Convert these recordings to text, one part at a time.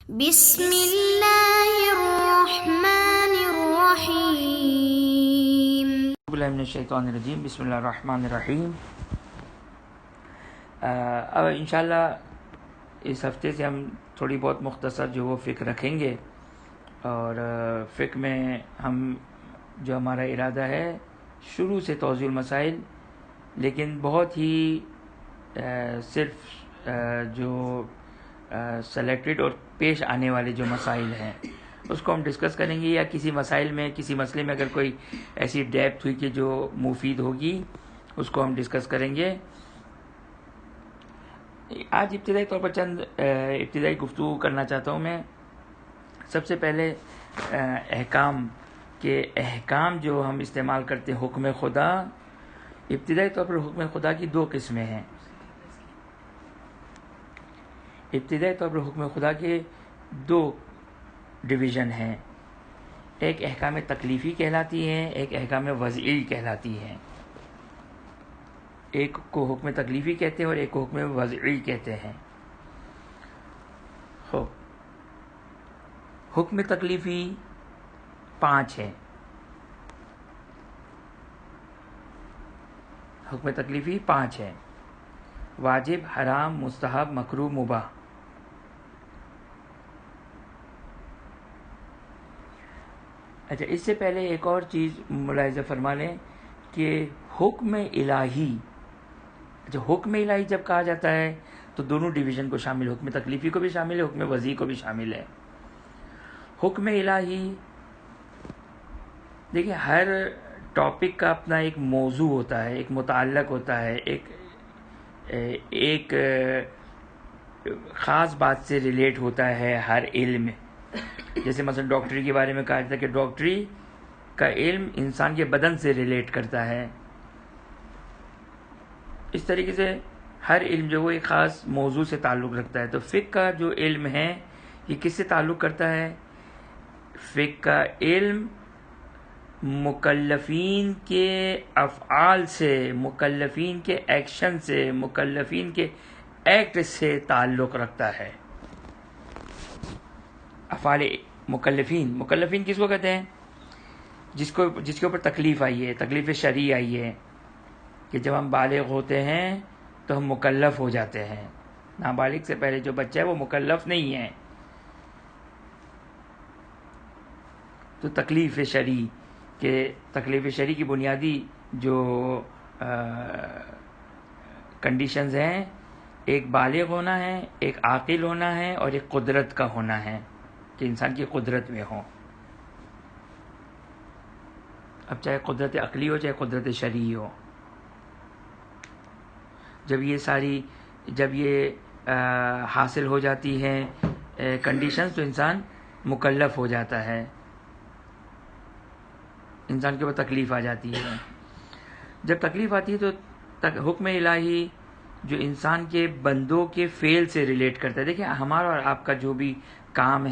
بسم اللہ الرحمن الرحیم۔ اعوذ باللہ من الشیطان الرجیم، بسم اللہ الرحمن الرحیم۔ اب انشاءاللہ اس ہفتے سے ہم تھوڑی بہت مختصر جو وہ فقہ رکھیں گے، اور فقہ میں ہم جو ہمارا ارادہ ہے شروع سے توضیح المسائل، لیکن بہت ہی صرف جو سلیکٹڈ اور پیش آنے والے جو مسائل ہیں اس کو ہم ڈسکس کریں گے، یا کسی مسائل میں کسی مسئلے میں اگر کوئی ایسی ڈیپتھ ہوئی کہ جو مفید ہوگی اس کو ہم ڈسکس کریں گے۔ آج ابتدائی طور پر چند ابتدائی گفتگو کرنا چاہتا ہوں میں۔ سب سے پہلے احکام جو ہم استعمال کرتے ہیں، حکم خدا، ابتدائی طور پر حکم خدا کی دو قسمیں ہیں۔ ابتدائی طور پر حکم خدا کے دو ڈویژن ہیں، ایک احکام تکلیفی کہلاتی ہیں، ایک احکام وضعی کہلاتی ہیں۔ ایک کو حکم تکلیفی کہتے ہیں اور ایک کو حکم وضعی کہتے ہیں۔ حکم تکلیفی 5 ہے۔ حکم تکلیفی 5 ہے: واجب، حرام، مستحب، مکروہ، مباح۔ اچھا، اس سے پہلے ایک اور چیز ملاحظہ فرما لیں کہ حکم الہی، حکم الہی جب کہا جاتا ہے تو دونوں ڈویژن کو شامل، حکم تکلیفی کو بھی شامل ہے، حکم وضعی کو بھی شامل ہے۔ حکم الہی، دیکھیں، ہر ٹاپک کا اپنا ایک موضوع ہوتا ہے، ایک متعلق ہوتا ہے، ایک خاص بات سے ریلیٹ ہوتا ہے ہر علم۔ جیسے مثلا ڈاکٹری کے بارے میں کہا جاتا ہے کہ ڈاکٹری کا علم انسان کے بدن سے ریلیٹ کرتا ہے۔ اس طریقے سے ہر علم جو وہ ایک خاص موضوع سے تعلق رکھتا ہے۔ تو فقہ کا جو علم ہے یہ کس سے تعلق کرتا ہے؟ فقہ کا علم مکلفین کے افعال سے، مکلفین کے ایکشن سے، مکلفین کے ایکٹ سے تعلق رکھتا ہے۔ افعال مکلفین کس کو کہتے ہیں؟ جس کے اوپر تکلیف آئی ہے، تکلیف شرعی آئی ہے، کہ جب ہم بالغ ہوتے ہیں تو ہم مکلف ہو جاتے ہیں۔ نابالغ سے پہلے جو بچہ ہے وہ مکلف نہیں ہے۔ تو تکلیف شرعی کی بنیادی جو کنڈیشنز ہیں، ایک بالغ ہونا ہے، ایک عاقل ہونا ہے، اور ایک قدرت کا ہونا ہے، کہ انسان کی قدرت میں ہو۔ اب چاہے قدرت عقلی ہو چاہے قدرت شرعی ہو، جب یہ حاصل ہو جاتی ہیں کنڈیشنز تو انسان مکلف ہو جاتا ہے، انسان کے اوپر تکلیف آ جاتی ہے۔ جب تکلیف آتی ہے تو حکم الہی جو انسان کے بندوں کے فعل سے ریلیٹ کرتا ہے۔ دیکھیں، ہمارا اور آپ کا جو بھی کام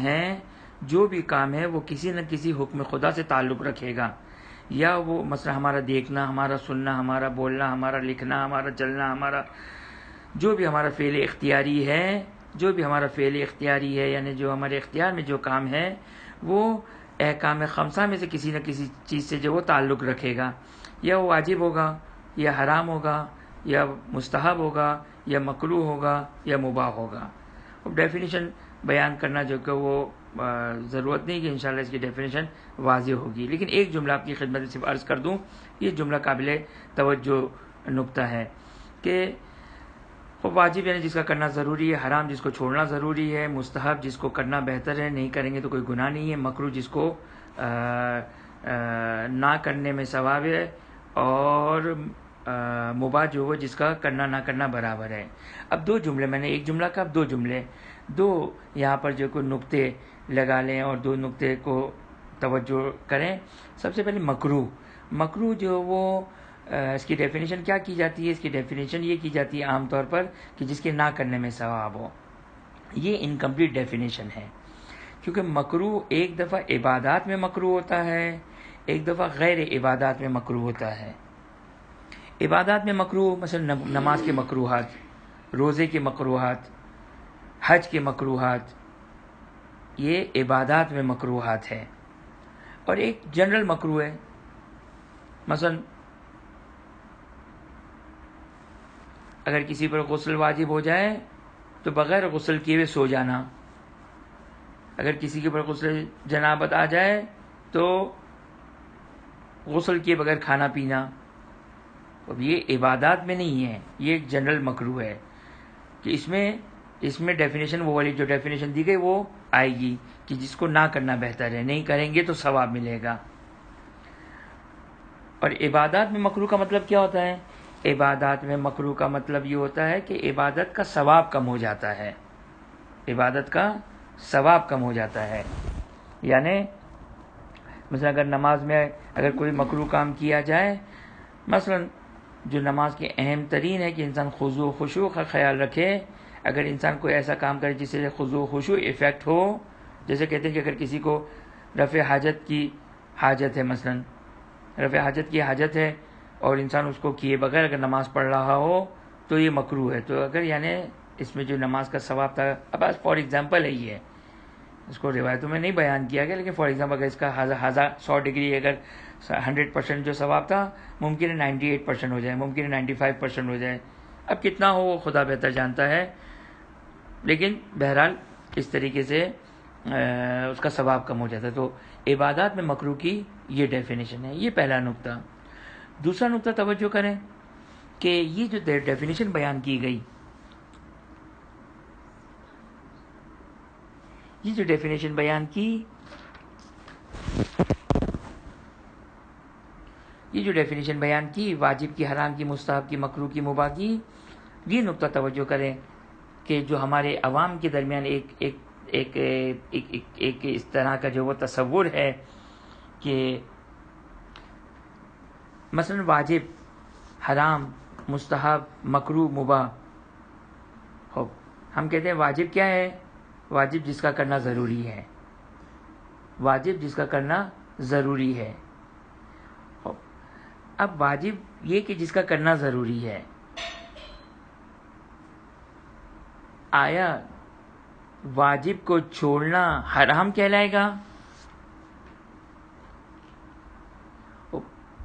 ہے وہ کسی نہ کسی حکم خدا سے تعلق رکھے گا، یا وہ مثلا ہمارا دیکھنا، ہمارا سننا، ہمارا بولنا، ہمارا لکھنا، ہمارا چلنا، جو بھی ہمارا فعل اختیاری ہے، یعنی جو ہمارے اختیار میں جو کام ہے وہ احکام خمسہ میں سے کسی نہ کسی چیز سے جو وہ تعلق رکھے گا، یا وہ واجب ہوگا، یا حرام ہوگا، یا مستحب ہوگا، یا مکروہ ہوگا، یا مباح ہوگا۔ اب ڈیفینیشن بیان کرنا جو کہ وہ ضرورت نہیں کہ انشاءاللہ اس کی ڈیفینیشن واضح ہوگی، لیکن ایک جملہ آپ کی خدمت میں صرف عرض کر دوں، یہ جملہ قابل توجہ نقطہ ہے کہ واجب یعنی جس کا کرنا ضروری ہے، حرام جس کو چھوڑنا ضروری ہے، مستحب جس کو کرنا بہتر ہے، نہیں کریں گے تو کوئی گناہ نہیں ہے، مکروہ جس کو نہ کرنے میں ثواب ہے، اور مباح جو وہ جس کا کرنا نہ کرنا برابر ہے۔ اب دو جملے، میں نے ایک جملہ کا، اب دو جملے، دو یہاں پر جو کوئی نقطے لگا لیں اور دو نقطے کو توجہ کریں۔ سب سے پہلے مکروہ جو وہ اس کی ڈیفینیشن کیا کی جاتی ہے؟ اس کی ڈیفینیشن یہ کی جاتی ہے عام طور پر کہ جس کے نہ کرنے میں ثواب ہو۔ یہ انکمپلیٹ ڈیفینیشن ہے، کیونکہ مکروہ ایک دفعہ عبادات میں مکروہ ہوتا ہے، ایک دفعہ غیر عبادات میں مکروہ ہوتا ہے۔ عبادات میں مکروہ مثلا نماز کے مکروہات، روزے کے مکروہات، حج کے مکروہات، یہ عبادات میں مکروہات ہے، اور ایک جنرل مکروہ ہے. مثلا اگر کسی پر غسل واجب ہو جائے تو بغیر غسل کیے ہوئے سو جانا، اگر کسی کے پر غسل جنابت آ جائے تو غسل کیے بغیر کھانا پینا. اب یہ عبادات میں نہیں ہے، یہ ایک جنرل مکروہ ہے کہ اس میں ڈیفینیشن وہ والی جو ڈیفینیشن دی گئی وہ آئے گی کہ جس کو نہ کرنا بہتر ہے، نہیں کریں گے تو ثواب ملے گا. اور عبادات میں مکروہ کا مطلب کیا ہوتا ہے؟ عبادات میں مکروہ کا مطلب یہ ہوتا ہے کہ عبادت کا ثواب کم ہو جاتا ہے، عبادت کا ثواب کم ہو جاتا ہے. یعنی مثلا اگر نماز میں اگر کوئی مکروہ کام کیا جائے، مثلا جو نماز کے اہم ترین ہے کہ انسان خضوع و خشوع کا خیال رکھے، اگر انسان کوئی ایسا کام کرے جس سے خضوع و خشوع افیکٹ ہو، جیسے کہتے ہیں کہ اگر کسی کو رفع حاجت کی حاجت ہے، مثلا رفع حاجت کی حاجت ہے اور انسان اس کو کیے بغیر اگر نماز پڑھ رہا ہو تو یہ مکروہ ہے. تو اگر یعنی اس میں جو نماز کا ثواب تھا، اب فار ایگزامپل ہے، یہ اس کو روایتوں میں نہیں بیان کیا گیا، لیکن فار ایگزامپل اگر اس کا 100 اگر 100% جو ثواب تھا ممکن ہے 98% ہو جائے، ممکن ہے 95% ہو جائے. اب کتنا ہو وہ خدا بہتر جانتا ہے، لیکن بہرحال اس طریقے سے اس کا ثواب کم ہو جاتا ہے. تو عبادات میں مکروہ کی یہ ڈیفینیشن ہے. یہ پہلا نقطہ. دوسرا نقطہ توجہ کریں کہ یہ جو ڈیفینیشن بیان کی گئی، یہ جو ڈیفینیشن بیان کی، واجب کی، حرام کی، مستحب کی، مکروہ کی، مباح کی، یہ نقطہ توجہ کریں کہ جو ہمارے عوام کے درمیان ایک اس طرح کا جو وہ تصور ہے کہ مثلا واجب، حرام، مستحب، مکروہ، مباح. ہم کہتے ہیں واجب کیا ہے؟ واجب جس کا کرنا ضروری ہے، واجب جس کا کرنا ضروری ہے. اب واجب یہ کہ جس کا کرنا ضروری ہے، آیا واجب کو چھوڑنا حرام کہلائے گا؟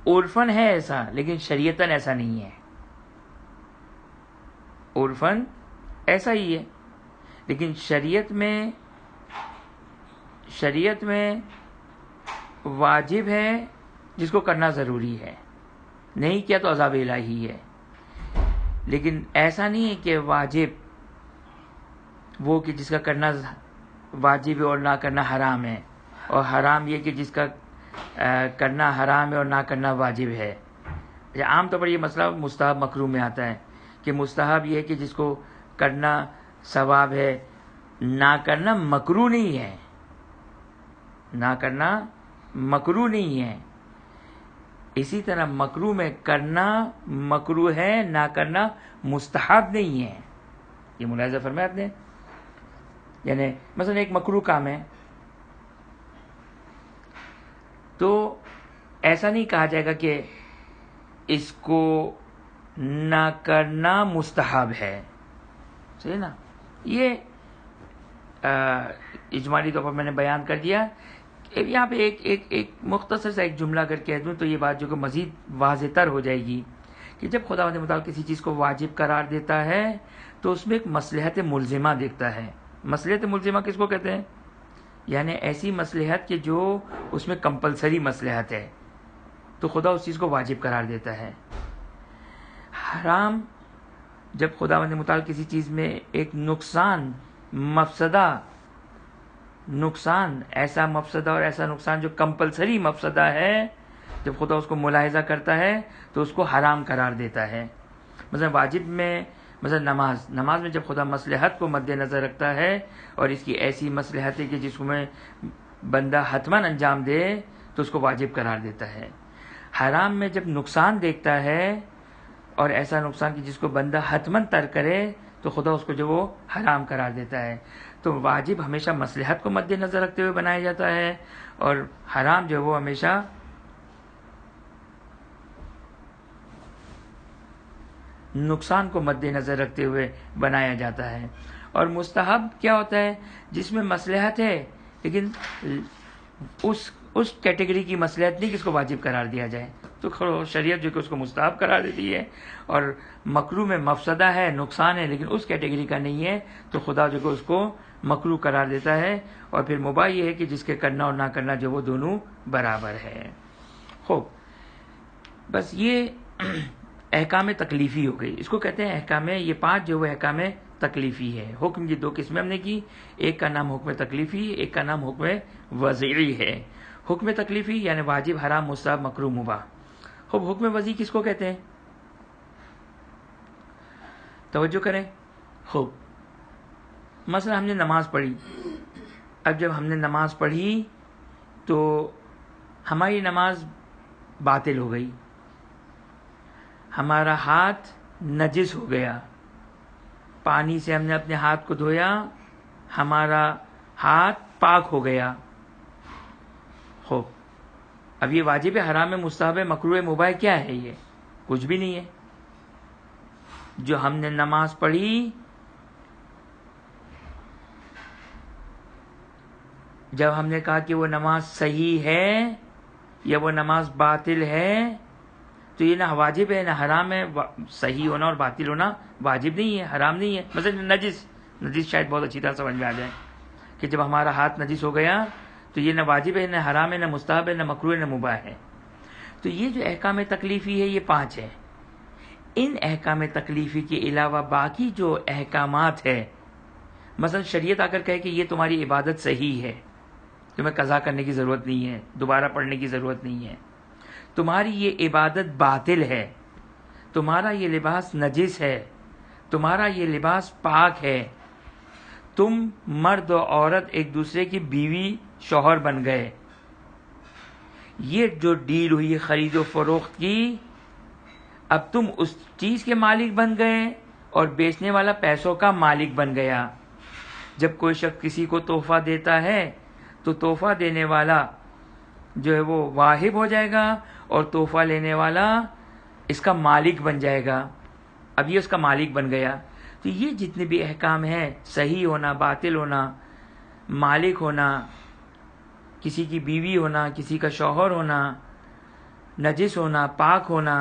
عرفاً ہے ایسا، لیکن شریعتاً ایسا نہیں ہے. عرفاً ایسا ہی ہے، لیکن شریعت میں واجب ہے جس کو کرنا ضروری ہے، نہیں کیا تو عذاب الہی ہے. لیکن ایسا نہیں ہے کہ واجب وہ کہ جس کا کرنا واجب ہے اور نہ کرنا حرام ہے، اور حرام یہ کہ جس کا کرنا حرام ہے اور نہ کرنا واجب ہے. عام طور پر یہ مسئلہ مستحب مکروہ میں آتا ہے کہ مستحب یہ ہے کہ جس کو کرنا ثواب ہے، نہ کرنا مکروہ نہیں ہے، نہ کرنا مکروہ نہیں ہے. اسی طرح مکروہ میں کرنا مکروہ ہے، نہ کرنا مستحب نہیں ہے. یہ ملاحظہ فرمایا آپ نے. یعنی مثلا ایک مکروہ کام ہے تو ایسا نہیں کہا جائے گا کہ اس کو نہ کرنا مستحب ہے. صحیح نا؟ یہ اجمالی طور پر میں نے بیان کر دیا. یہاں پہ ایک مختصر سا ایک جملہ اگر کہہ دوں تو یہ بات جو کہ مزید واضح تر ہو جائے گی کہ جب خداوند متعال کسی چیز کو واجب قرار دیتا ہے تو اس میں ایک مصلحت ملزمہ دیکھتا ہے. مصلحت ملزمہ کس کو کہتے ہیں؟ یعنی ایسی مصلحت کہ جو اس میں کمپلسری مصلحت ہے تو خدا اس چیز کو واجب قرار دیتا ہے. حرام جب خداوند متعال کسی چیز میں ایک نقصان ایسا مفسدہ اور ایسا نقصان جو کمپلسری مفسدہ ہے، جب خدا اس کو ملاحظہ کرتا ہے تو اس کو حرام قرار دیتا ہے. مثلا واجب میں مثلا نماز میں جب خدا مصلحت کو مد نظر رکھتا ہے اور اس کی ایسی مصلحت ہے کہ جس میں بندہ حتماً انجام دے تو اس کو واجب قرار دیتا ہے. حرام میں جب نقصان دیکھتا ہے اور ایسا نقصان کہ جس کو بندہ حتماً ترک کرے تو خدا اس کو جو وہ حرام قرار دیتا ہے. تو واجب ہمیشہ مصلحت کو مد نظر رکھتے ہوئے بنایا جاتا ہے، اور حرام جو وہ ہمیشہ نقصان کو مد نظر رکھتے ہوئے بنایا جاتا ہے. اور مستحب کیا ہوتا ہے؟ جس میں مصلحت ہے لیکن اس کیٹیگری کی مصلحت نہیں کہ اس کو واجب قرار دیا جائے. تو شریعت جو کہ اس کو مستحب قرار دیتی ہے، اور مکروہ میں مفسدہ ہے، نقصان ہے، لیکن اس کیٹیگری کا نہیں ہے، تو خدا جو کہ اس کو مکروہ قرار دیتا ہے. اور پھر مباح یہ ہے کہ جس کے کرنا اور نہ کرنا جو وہ دونوں برابر ہے. خوب، بس یہ احکام تکلیفی ہو گئی. اس کو کہتے ہیں احکام، یہ 5 جو وہ احکام تکلیفی ہے. حکم کی 2 قسمیں ہم نے کی، ایک کا نام حکم تکلیفی، ایک کا نام حکم وضعی ہے. حکم تکلیفی یعنی واجب، حرام، مستحب، مکروہ، مباح. خوب، حکم وضعی کس کو کہتے ہیں؟ توجہ کریں. خوب، مثلا ہم نے نماز پڑھی. اب جب ہم نے نماز پڑھی تو ہماری نماز باطل ہو گئی، ہمارا ہاتھ نجس ہو گیا، پانی سے ہم نے اپنے ہاتھ کو دھویا، ہمارا ہاتھ پاک ہو گیا. خوب، اب یہ واجب ہے، حرام ہے، مستحب ہے، مکروہ ہے، مباح کیا ہے؟ یہ کچھ بھی نہیں ہے. جو ہم نے نماز پڑھی، جب ہم نے کہا کہ وہ نماز صحیح ہے یا وہ نماز باطل ہے، تو یہ نہ واجب ہے نہ حرام ہے. صحیح ہونا اور باطل ہونا واجب نہیں ہے، حرام نہیں ہے. مثلا نجس شاید بہت اچھی طرح سمجھ میں آ جائے کہ جب ہمارا ہاتھ نجس ہو گیا تو یہ نہ واجب ہے، نہ حرام ہے، نہ مستحب ہے، نہ مکروہ ہے، نہ مباح ہے. تو یہ جو احکام تکلیفی ہے یہ 5 ہے. ان احکام تکلیفی کے علاوہ باقی جو احکامات ہے، مثلا شریعت آ کر کہے کہ یہ تمہاری عبادت صحیح ہے، تمہیں قضا کرنے کی ضرورت نہیں ہے، دوبارہ پڑھنے کی ضرورت نہیں ہے. تمہاری یہ عبادت باطل ہے، تمہارا یہ لباس نجس ہے، تمہارا یہ لباس پاک ہے، تم مرد و عورت ایک دوسرے کی بیوی شوہر بن گئے، یہ جو ڈیل ہوئی خرید و فروخت کی، اب تم اس چیز کے مالک بن گئے اور بیچنے والا پیسوں کا مالک بن گیا. جب کوئی شخص کسی کو تحفہ دیتا ہے تو تحفہ دینے والا جو ہے وہ واہب ہو جائے گا اور تحفہ لینے والا اس کا مالک بن جائے گا. اب یہ اس کا مالک بن گیا. تو یہ جتنے بھی احکام ہیں، صحیح ہونا، باطل ہونا، مالک ہونا، کسی کی بیوی ہونا، کسی کا شوہر ہونا، نجس ہونا، پاک ہونا،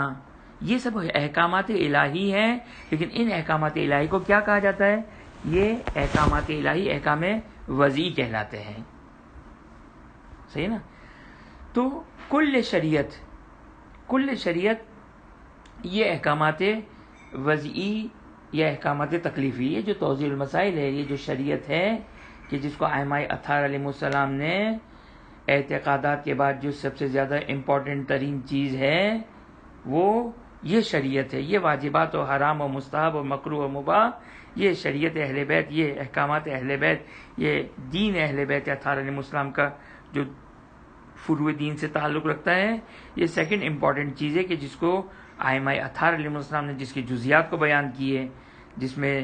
یہ سب احکامات الہی ہیں. لیکن ان احکامات الہی کو کیا کہا جاتا ہے؟ یہ احکامات الہی احکام وضعی کہلاتے ہیں. صحیح نا؟ تو کل شریعت یہ احکامات وضعی یا احکامات تکلیفی، یہ جو توضیح المسائل ہے، یہ جو شریعت ہے کہ جس کو ائمہ اطہار علیہ السلام نے اعتقادات کے بعد جو سب سے زیادہ امپورٹنٹ ترین چیز ہے وہ یہ شریعت ہے. یہ واجبات و حرام و مستحب و مکروہ و مباح، یہ شریعت اہل بیت، یہ احکامات اہل بیت، یہ دین اہل بیت اطہار علیہ السلام کا جو فروع دین سے تعلق رکھتا ہے. یہ سیکنڈ امپورٹنٹ چیز ہے کہ جس کو ائمہ اطہار علیہ السلام نے جس کی جزیات کو بیان کیے، جس میں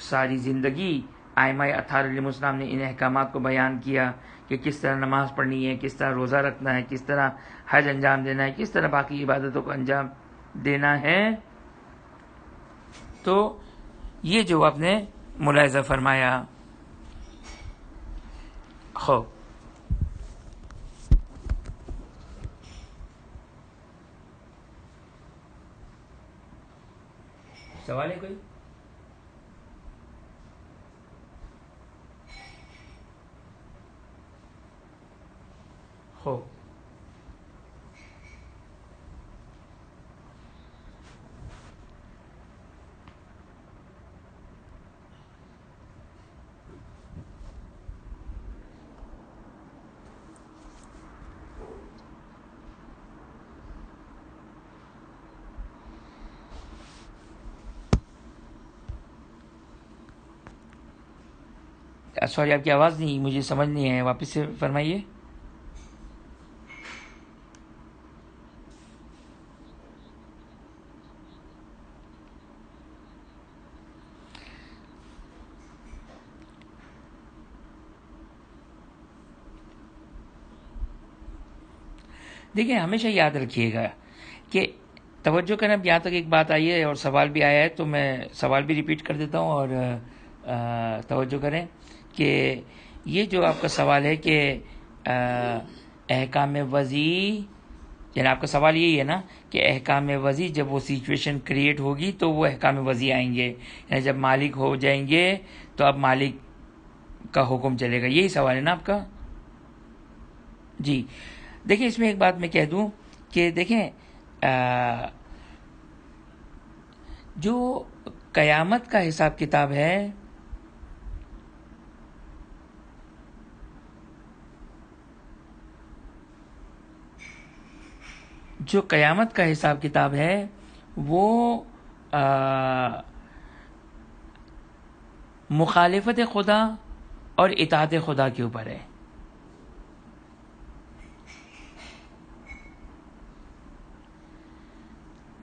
ساری زندگی ائمہ اطہار علیہ السلام نے ان احکامات کو بیان کیا کہ کس طرح نماز پڑھنی ہے، کس طرح روزہ رکھنا ہے، کس طرح حج انجام دینا ہے، کس طرح باقی عبادتوں کو انجام دینا ہے. تو یہ جو آپ نے ملاحظہ فرمایا. خوب، سوال ہے کوئی؟ خوب، سوری آپ کی آواز نہیں مجھے سمجھ نہیں ہے، واپس سے فرمائیے. دیکھیں، ہمیشہ یاد رکھیے گا کہ توجہ کرنا. اب یہاں تک ایک بات آئی ہے اور سوال بھی آیا ہے تو میں سوال بھی ریپیٹ کر دیتا ہوں اور توجہ کریں کہ یہ جو آپ کا سوال ہے کہ احکام وضعی، یعنی آپ کا سوال یہی ہے نا کہ احکام وضعی جب وہ سچویشن کریٹ ہوگی تو وہ احکام وضعی آئیں گے، یعنی جب مالک ہو جائیں گے تو اب مالک کا حکم چلے گا، یہی سوال ہے نا آپ کا؟ جی دیکھیں، اس میں ایک بات میں کہہ دوں کہ دیکھیں جو قیامت کا حساب کتاب ہے جو قیامت کا حساب کتاب ہے وہ مخالفت خدا اور اطاعت خدا کے اوپر ہے۔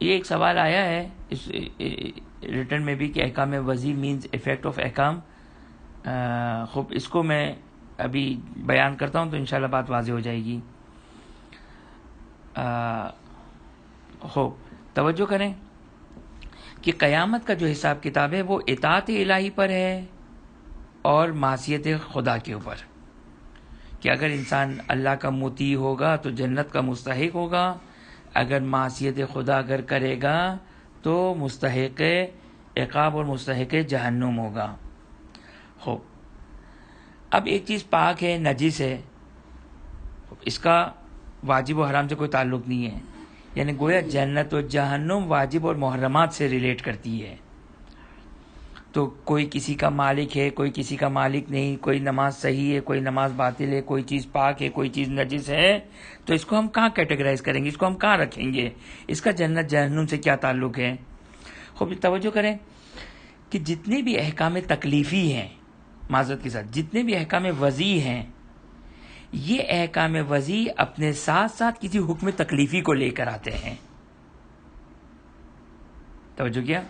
یہ ایک سوال آیا ہے اس ریٹرن میں بھی کہ احکام وضعی مینز افیکٹ آف احکام۔ خوب اس کو میں ابھی بیان کرتا ہوں تو انشاءاللہ بات واضح ہو جائے گی۔ خوب توجہ کریں کہ قیامت کا جو حساب کتاب ہے وہ اطاعت الہی پر ہے اور معصیت خدا کے اوپر، کہ اگر انسان اللہ کا مطیع ہوگا تو جنت کا مستحق ہوگا، اگر معصیت خدا اگر کرے گا تو مستحق عقاب اور مستحق جہنم ہوگا۔ خوب اب ایک چیز پاک ہے، نجس ہے، اس کا واجب و حرام سے کوئی تعلق نہیں ہے، یعنی گویا جنت و جہنم واجب اور محرمات سے ریلیٹ کرتی ہے۔ تو کوئی کسی کا مالک ہے، کوئی کسی کا مالک نہیں، کوئی نماز صحیح ہے، کوئی نماز باطل ہے، کوئی چیز پاک ہے، کوئی چیز نجس ہے، تو اس کو ہم کہاں کیٹیگرائز کریں گے، اس کو ہم کہاں رکھیں گے، اس کا جنت جہنم سے کیا تعلق ہے؟ خوب توجہ کریں کہ جتنے بھی احکام تکلیفی ہیں، معذرت کے ساتھ جتنے بھی احکام وضعی ہیں، یہ احکام وضعی اپنے ساتھ ساتھ کسی حکم تکلیفی کو لے کر آتے ہیں۔ توجہ کیا؟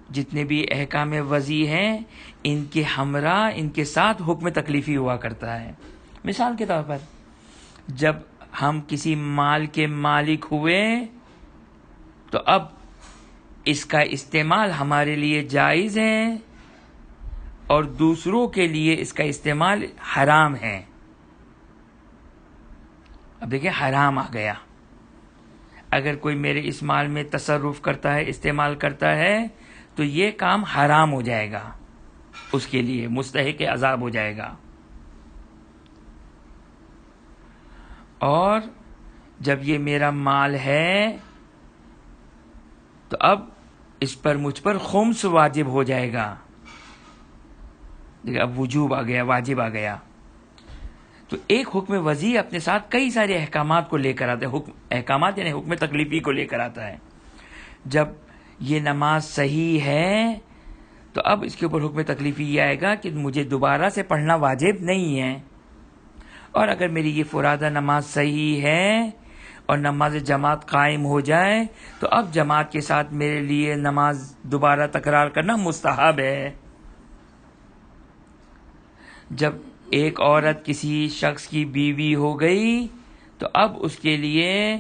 جتنے بھی احکام وضعی ہیں ان کے ہمراہ، ان کے ساتھ حکم تکلیفی ہوا کرتا ہے۔ مثال کے طور پر جب ہم کسی مال کے مالک ہوئے تو اب اس کا استعمال ہمارے لیے جائز ہے اور دوسروں کے لیے اس کا استعمال حرام ہے۔ اب دیکھیں حرام آ گیا، اگر کوئی میرے اس مال میں تصرف کرتا ہے، استعمال کرتا ہے تو یہ کام حرام ہو جائے گا، اس کے لیے مستحق عذاب ہو جائے گا۔ اور جب یہ میرا مال ہے تو اب اس پر مجھ پر خمس واجب ہو جائے گا، اب وجوب آ گیا، واجب آ گیا۔ تو ایک حکم وضعی اپنے ساتھ کئی سارے احکامات کو لے کر آتا ہے، احکامات یعنی حکم تکلیفی کو لے کر آتا ہے۔ جب یہ نماز صحیح ہے تو اب اس کے اوپر حکم تکلیفی یہ آئے گا کہ مجھے دوبارہ سے پڑھنا واجب نہیں ہے، اور اگر میری یہ فرادہ نماز صحیح ہے اور نماز جماعت قائم ہو جائے تو اب جماعت کے ساتھ میرے لیے نماز دوبارہ تکرار کرنا مستحب ہے۔ جب ایک عورت کسی شخص کی بیوی ہو گئی تو اب اس کے لیے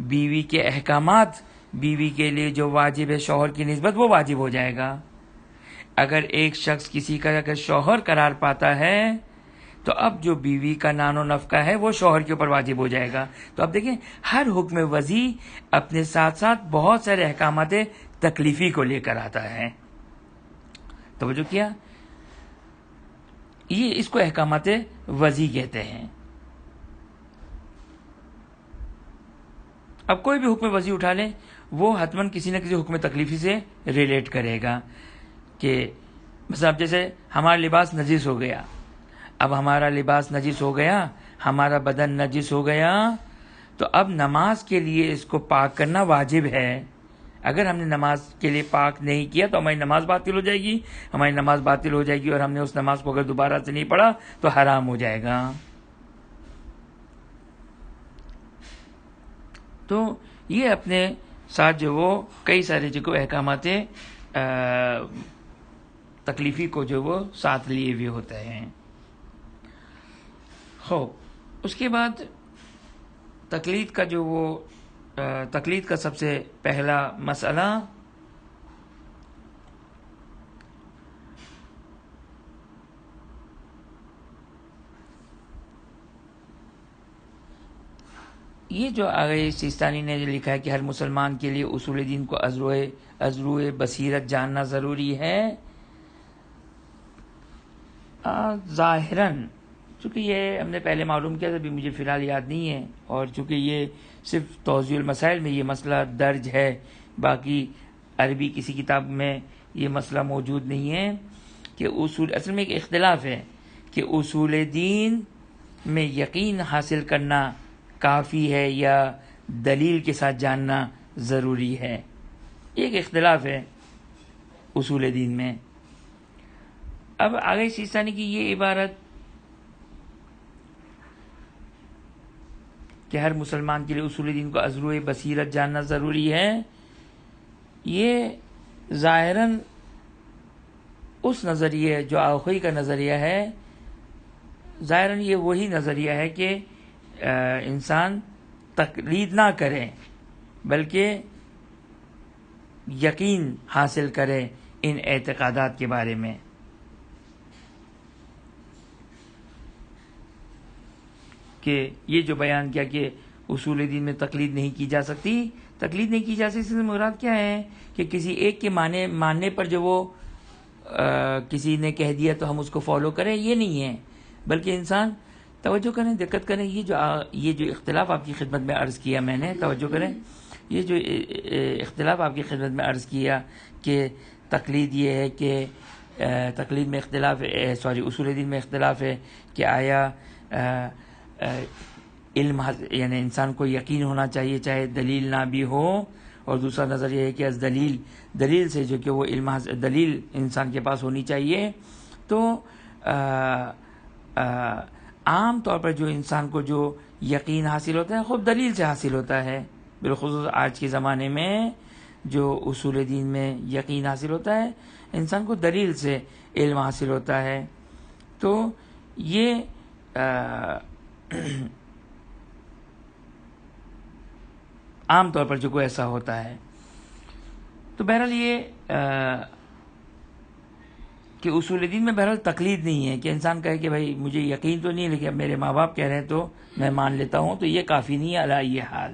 بیوی کے احکامات، بیوی کے لیے جو واجب ہے شوہر کی نسبت، وہ واجب ہو جائے گا۔ اگر ایک شخص کسی کا اگر شوہر قرار پاتا ہے تو اب جو بیوی کا نان و نفقہ ہے وہ شوہر کے اوپر واجب ہو جائے گا۔ تو اب دیکھیں ہر حکم وضعی اپنے ساتھ ساتھ بہت سارے احکامات تکلیفی کو لے کر آتا ہے۔ توجہ کیا؟ یہ اس کو احکامات وضعی کہتے ہیں۔ اب کوئی بھی حکم وضعی اٹھا لیں وہ حتماً کسی نہ کسی حکم تکلیفی سے ریلیٹ کرے گا، کہ مثلا جیسے ہمارا لباس نجس ہو گیا، اب ہمارا لباس نجس ہو گیا، ہمارا بدن نجس ہو گیا، تو اب نماز کے لیے اس کو پاک کرنا واجب ہے۔ اگر ہم نے نماز کے لیے پاک نہیں کیا تو ہماری نماز باطل ہو جائے گی، ہماری نماز باطل ہو جائے گی اور ہم نے اس نماز کو اگر دوبارہ سے نہیں پڑھا تو حرام ہو جائے گا۔ تو یہ اپنے ساتھ جو وہ کئی سارے جو احکامات تکلیفی کو جو وہ ساتھ لیے ہوئے ہوتے ہیں۔ خوب اس کے بعد تقلید کا جو وہ تقلید کا سب سے پہلا مسئلہ یہ جو آگے سیستانی نے لکھا ہے کہ ہر مسلمان کے لیے اصول دین کو ازروئے بصیرت جاننا ضروری ہے، ظاہراً چونکہ یہ ہم نے پہلے معلوم کیا تھا، بھی مجھے فی الحال یاد نہیں ہے، اور چونکہ یہ صرف توضیح المسائل میں یہ مسئلہ درج ہے، باقی عربی کسی کتاب میں یہ مسئلہ موجود نہیں ہے کہ اصل میں ایک اختلاف ہے کہ اصول دین میں یقین حاصل کرنا کافی ہے یا دلیل کے ساتھ جاننا ضروری ہے. ایک اختلاف ہے اصول دین میں. اب آگے سیستانی کی یہ عبارت کہ ہر مسلمان کے لیے اصول دین کو ازروئے بصیرت جاننا ضروری ہے، یہ ظاہراً اس نظریے جو آخوی کا نظریہ ہے، ظاہراً یہ وہی نظریہ ہے کہ انسان تقلید نہ کرے بلکہ یقین حاصل کرے ان اعتقادات کے بارے میں. کہ یہ جو بیان کیا کہ اصول دین میں تقلید نہیں کی جا سکتی، تقلید نہیں کی جا سکتی، اس سے مراد کیا ہے کہ کسی ایک کے ماننے پر جو وہ کسی نے کہہ دیا تو ہم اس کو فالو کریں، یہ نہیں ہے، بلکہ انسان توجہ کریں، دقت کریں. یہ جو اختلاف آپ کی خدمت میں عرض کیا میں نے، توجہ کریں، یہ جو اختلاف آپ کی خدمت میں عرض کیا کہ تقلید یہ ہے کہ تقلید میں اختلاف اصول دین میں اختلاف ہے کہ آیا علم یعنی انسان کو یقین ہونا چاہیے چاہے دلیل نہ بھی ہو، اور دوسرا نظر یہ ہے کہ از دلیل سے جو کہ وہ علم دلیل انسان کے پاس ہونی چاہیے. تو عام طور پر جو انسان کو جو یقین حاصل ہوتا ہے خود دلیل سے حاصل ہوتا ہے، بالخصوص آج کے زمانے میں جو اصول دین میں یقین حاصل ہوتا ہے انسان کو دلیل سے علم حاصل ہوتا ہے. تو یہ عام طور پر جو کوئی ایسا ہوتا ہے. تو بہرحال یہ کہ اصول دین میں بہرحال تقلید نہیں ہے کہ انسان کہے کہ بھائی مجھے یقین تو نہیں ہے لیکن اب میرے ماں باپ کہہ رہے ہیں تو میں مان لیتا ہوں، تو یہ کافی نہیں ہے علی یہ حال.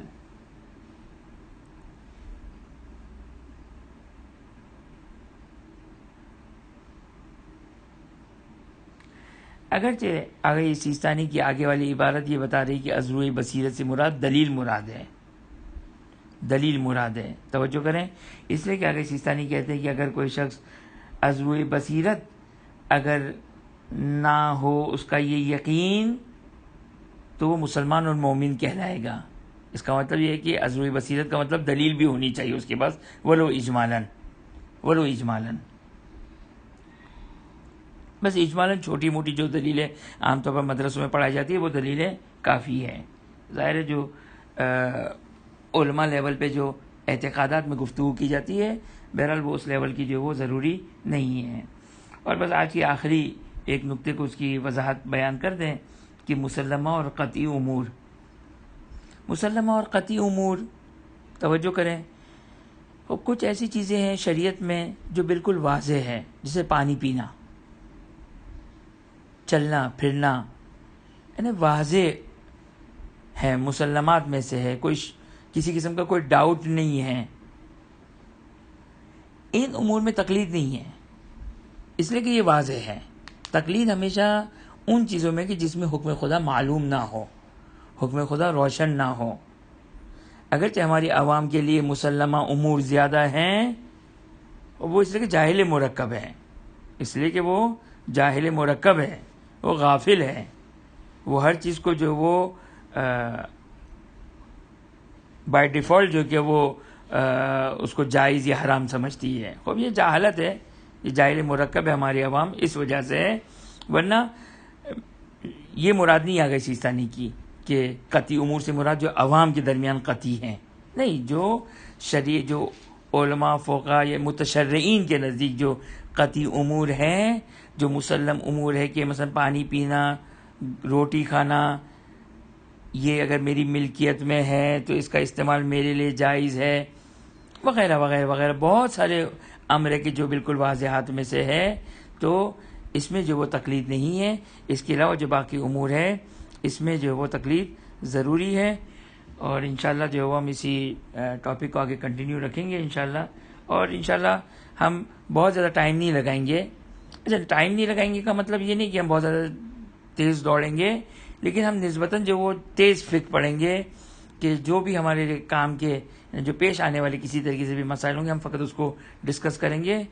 اگرچہ آگے سیستانی کی آگے والی عبارت یہ بتا رہی کہ ازروئے بصیرت سے مراد دلیل مراد ہے. توجہ کریں، اس لیے کہ آگے سیستانی کہتے ہیں کہ اگر کوئی شخص ازروئے بصیرت اگر نہ ہو اس کا یہ یقین تو وہ مسلمان اور مومن کہلائے گا. اس کا مطلب یہ ہے کہ ازروئے بصیرت کا مطلب دلیل بھی ہونی چاہیے اس کے پاس، ولو اجمالاً. بس اجمالاً چھوٹی موٹی جو دلیلیں عام طور پر مدرسوں میں پڑھائی جاتی ہے وہ دلیلیں کافی ہے. ظاہر ہے جو علماء لیول پہ جو اعتقادات میں گفتگو کی جاتی ہے بہرحال وہ اس لیول کی جو وہ ضروری نہیں ہے. اور بس آج کی آخری ایک نقطے کو اس کی وضاحت بیان کر دیں کہ مسلمہ اور قطعی امور توجہ کریں. کچھ ایسی چیزیں ہیں شریعت میں جو بالکل واضح ہے، جیسے پانی پینا، چلنا پھرنا، یعنی واضح ہے، مسلمات میں سے ہے، کسی قسم کا کوئی ڈاؤٹ نہیں ہے. ان امور میں تقلید نہیں ہے اس لیے کہ یہ واضح ہے. تقلید ہمیشہ ان چیزوں میں کہ جس میں حکم خدا معلوم نہ ہو، حکم خدا روشن نہ ہو. اگرچہ ہماری عوام کے لیے مسلمہ امور زیادہ ہیں، وہ اس لیے کہ جاہل مرکب ہے، وہ غافل ہے، وہ ہر چیز کو جو وہ بائی ڈیفالٹ جو کہ وہ اس کو جائز یا حرام سمجھتی ہے. خوب یہ جہالت ہے، یہ جاہل مرکب ہے ہماری عوام، اس وجہ سے ہے. ورنہ یہ مراد نہیں آ گئی سیستانی کی کہ قطعی امور سے مراد جو عوام کے درمیان قطعی ہیں، نہیں، جو علماء فقہا یا متشرعین کے نزدیک جو قطعی امور ہیں، جو مسلم امور ہے کہ مثلا پانی پینا، روٹی کھانا، یہ اگر میری ملکیت میں ہے تو اس کا استعمال میرے لیے جائز ہے، وغیرہ وغیرہ وغیرہ، بہت سارے امر ہے کہ جو بالکل واضحات میں سے ہے، تو اس میں جو وہ تقلید نہیں ہے. اس کے علاوہ جو باقی امور ہے اس میں جو وہ تقلید ضروری ہے. اور انشاءاللہ جو ہے وہ ہم اسی ٹاپک کو آگے کنٹینیو رکھیں گے انشاءاللہ. اور انشاءاللہ ہم بہت زیادہ ٹائم نہیں لگائیں گے. اچھا ٹائم نہیں لگائیں گے کا مطلب یہ نہیں کہ ہم بہت زیادہ تیز دوڑیں گے, لیکن ہم نسبتاً جو وہ تیز فکر پڑیں گے کہ جو بھی ہمارے کام کے جو پیش آنے والے کسی طریقے سے بھی مسائل ہوں گے ہم فقط اس کو ڈسکس کریں گے.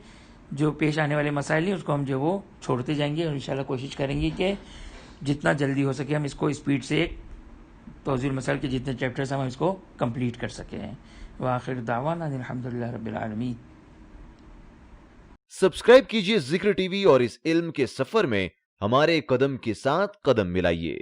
جو پیش آنے والے مسائل ہیں اس کو ہم جو وہ چھوڑتے جائیں گے, اور انشاءاللہ کوشش کریں گے کہ جتنا جلدی ہو سکے ہم اس کو اسپیڈ سے توضیح المسائل کے جتنے چیپٹرز ہم اس کو کمپلیٹ کر سکیں. وآخر دعوانا الحمدللہ رب العالمین. سبسکرائب کیجئے ذکر ٹی وی اور اس علم کے سفر میں ہمارے قدم کے ساتھ قدم ملائیے.